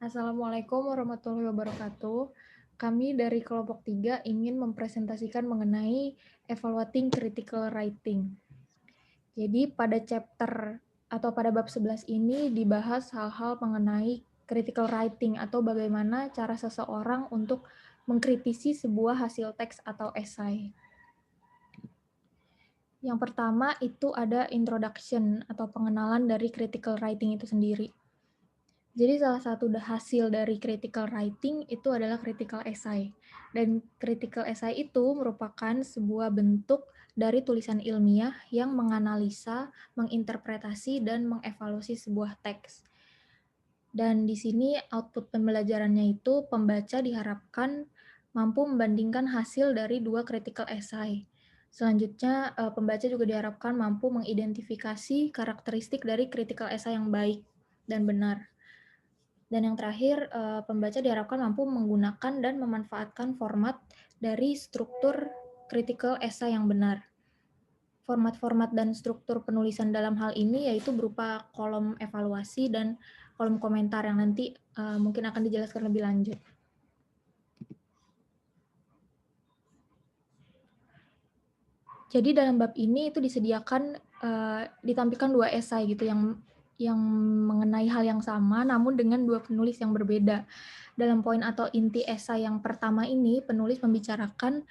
Assalamualaikum warahmatullahi wabarakatuh. Kami dari kelompok 3 ingin mempresentasikan mengenai evaluating critical writing. Jadi pada chapter atau pada bab 11 ini dibahas hal-hal mengenai critical writing atau bagaimana cara seseorang untuk mengkritisi sebuah hasil teks atau esai. Yang pertama itu ada introduction atau pengenalan dari critical writing itu sendiri. Jadi salah satu hasil dari critical writing itu adalah critical essay. Dan critical essay itu merupakan sebuah bentuk dari tulisan ilmiah yang menganalisa, menginterpretasi, dan mengevaluasi sebuah teks. Dan di sini output pembelajarannya itu pembaca diharapkan mampu membandingkan hasil dari dua critical essay. Selanjutnya, pembaca juga diharapkan mampu mengidentifikasi karakteristik dari critical essay yang baik dan benar. Dan yang terakhir, pembaca diharapkan mampu menggunakan dan memanfaatkan format dari struktur critical essay yang benar. Format-format dan struktur penulisan dalam hal ini yaitu berupa kolom evaluasi dan kolom komentar yang nanti mungkin akan dijelaskan lebih lanjut. Jadi dalam bab ini itu disediakan ditampilkan dua esai gitu yang mengenai hal yang sama namun dengan dua penulis yang berbeda. Dalam poin atau inti esai yang pertama ini penulis membicarakan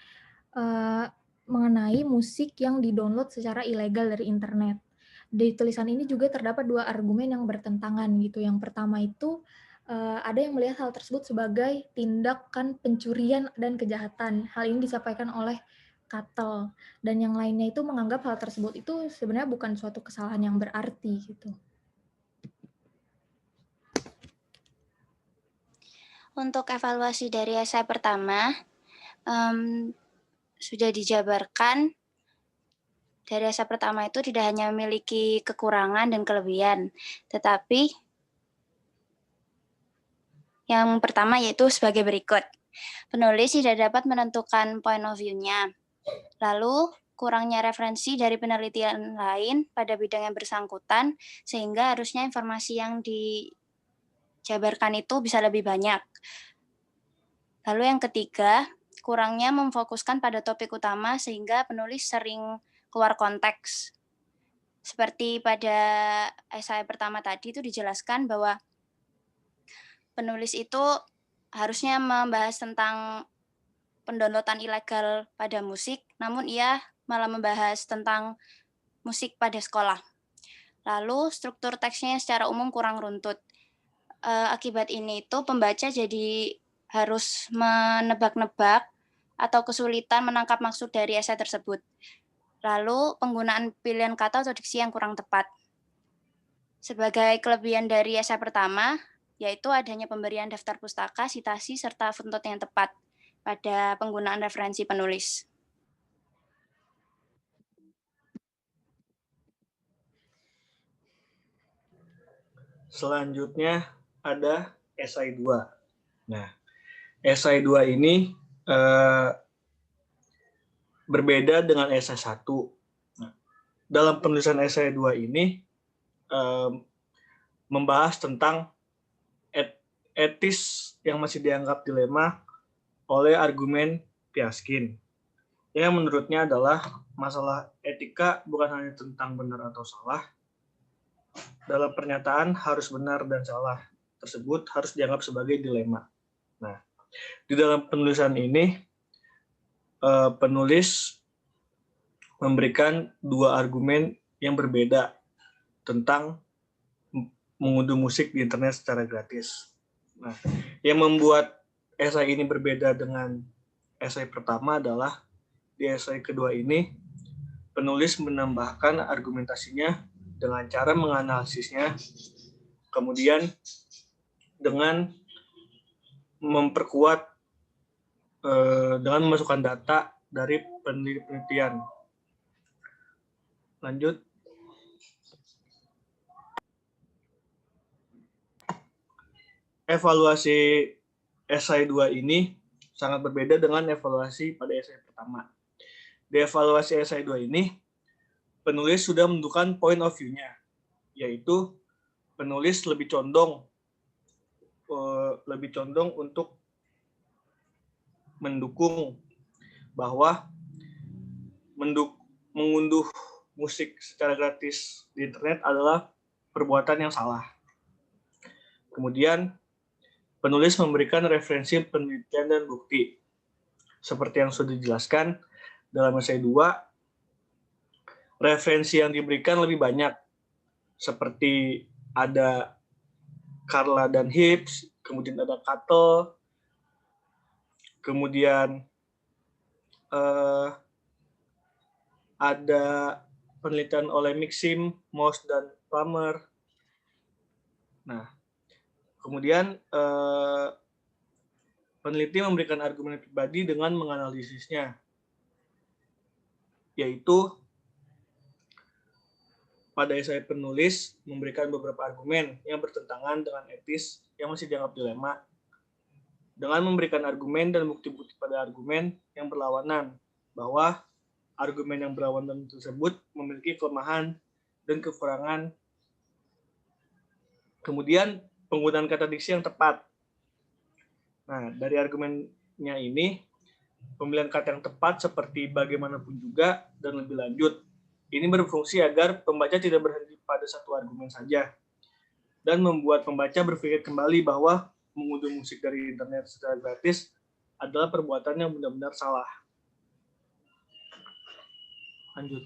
mengenai musik yang didownload secara ilegal dari internet. Di tulisan ini juga terdapat dua argumen yang bertentangan gitu. Yang pertama itu ada yang melihat hal tersebut sebagai tindakan pencurian dan kejahatan. Hal ini disampaikan oleh Katel. Dan yang lainnya itu menganggap hal tersebut itu sebenarnya bukan suatu kesalahan yang berarti gitu. Untuk evaluasi dari esai pertama, sudah dijabarkan dari esai pertama itu tidak hanya memiliki kekurangan dan kelebihan, tetapi yang pertama yaitu sebagai berikut. Penulis tidak dapat menentukan point of view-nya. Lalu, kurangnya referensi dari penelitian lain pada bidang yang bersangkutan, sehingga harusnya informasi yang dijabarkan itu bisa lebih banyak. Lalu yang ketiga, kurangnya memfokuskan pada topik utama sehingga penulis sering keluar konteks. Seperti pada esai pertama tadi itu dijelaskan bahwa penulis itu harusnya membahas tentang pendownloadan ilegal pada musik, namun ia malah membahas tentang musik pada sekolah. Lalu struktur teksnya secara umum kurang runtut. Akibat ini itu pembaca jadi harus menebak-nebak atau kesulitan menangkap maksud dari esai tersebut. Lalu penggunaan pilihan kata atau diksi yang kurang tepat. Sebagai kelebihan dari esai pertama, yaitu adanya pemberian daftar pustaka, sitasi, serta footnote yang tepat pada penggunaan referensi penulis. Selanjutnya ada esai 2. Nah, esai 2 ini berbeda dengan esai 1. Nah, dalam penulisan esai 2 ini membahas tentang etis yang masih dianggap dilema oleh argumen Piaskin. Yang menurutnya adalah masalah etika bukan hanya tentang benar atau salah. Dalam pernyataan harus benar dan salah tersebut harus dianggap sebagai dilema. Nah, di dalam penulisan ini penulis memberikan dua argumen yang berbeda tentang mengunduh musik di internet secara gratis. Nah, yang membuat esai ini berbeda dengan esai pertama adalah di esai kedua ini penulis menambahkan argumentasinya dengan cara menganalisisnya, kemudian dengan memperkuat dengan memasukkan data dari penelitian. Lanjut. Evaluasi esai 2 ini sangat berbeda dengan evaluasi pada esai pertama. Di evaluasi esai 2 ini, penulis sudah menentukan point of view-nya, yaitu penulis lebih condong lebih condong untuk mendukung bahwa mengunduh musik secara gratis di internet adalah perbuatan yang salah. Kemudian, penulis memberikan referensi penelitian dan bukti. Seperti yang sudah dijelaskan dalam esai 2, referensi yang diberikan lebih banyak. Seperti ada Carla dan Hibbs, kemudian ada Cattell, kemudian ada penelitian oleh Mixim, Moss, dan Plummer. Nah, kemudian peneliti memberikan argumen pribadi dengan menganalisisnya, yaitu pada esai penulis memberikan beberapa argumen yang bertentangan dengan etis yang masih dianggap dilema, dengan memberikan argumen dan bukti-bukti pada argumen yang berlawanan, bahwa argumen yang berlawanan tersebut memiliki kelemahan dan kekurangan. Kemudian penggunaan kata diksi yang tepat. Nah, dari argumennya ini, pemilihan kata yang tepat seperti bagaimanapun juga dan lebih lanjut. Ini berfungsi agar pembaca tidak berhenti pada satu argumen saja dan membuat pembaca berpikir kembali bahwa mengunduh musik dari internet secara gratis adalah perbuatan yang benar-benar salah. Lanjut.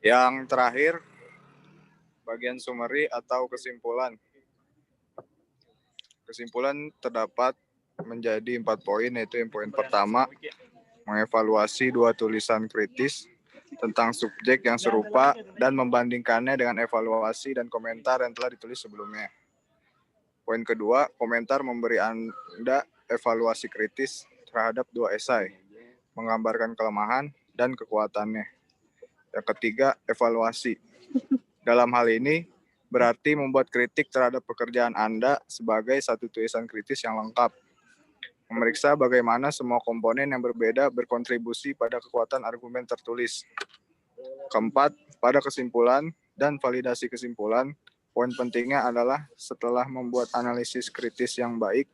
Yang terakhir, bagian summary atau kesimpulan. Kesimpulan terdapat menjadi 4 poin, yaitu yang poin pertama, mengevaluasi 2 tulisan kritis tentang subjek yang serupa dan membandingkannya dengan evaluasi dan komentar yang telah ditulis sebelumnya. Poin kedua, komentar memberi Anda evaluasi kritis terhadap 2 esai, menggambarkan kelemahan dan kekuatannya. Yang ketiga, evaluasi. Dalam hal ini, berarti membuat kritik terhadap pekerjaan Anda sebagai satu tulisan kritis yang lengkap. Memeriksa bagaimana semua komponen yang berbeda berkontribusi pada kekuatan argumen tertulis. Keempat, pada kesimpulan dan validasi kesimpulan, poin pentingnya adalah setelah membuat analisis kritis yang baik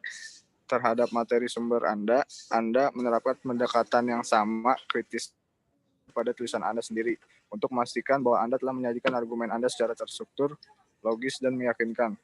terhadap materi sumber Anda menerapkan pendekatan yang sama kritis pada tulisan Anda sendiri untuk memastikan bahwa Anda telah menyajikan argumen Anda secara terstruktur, logis, dan meyakinkan.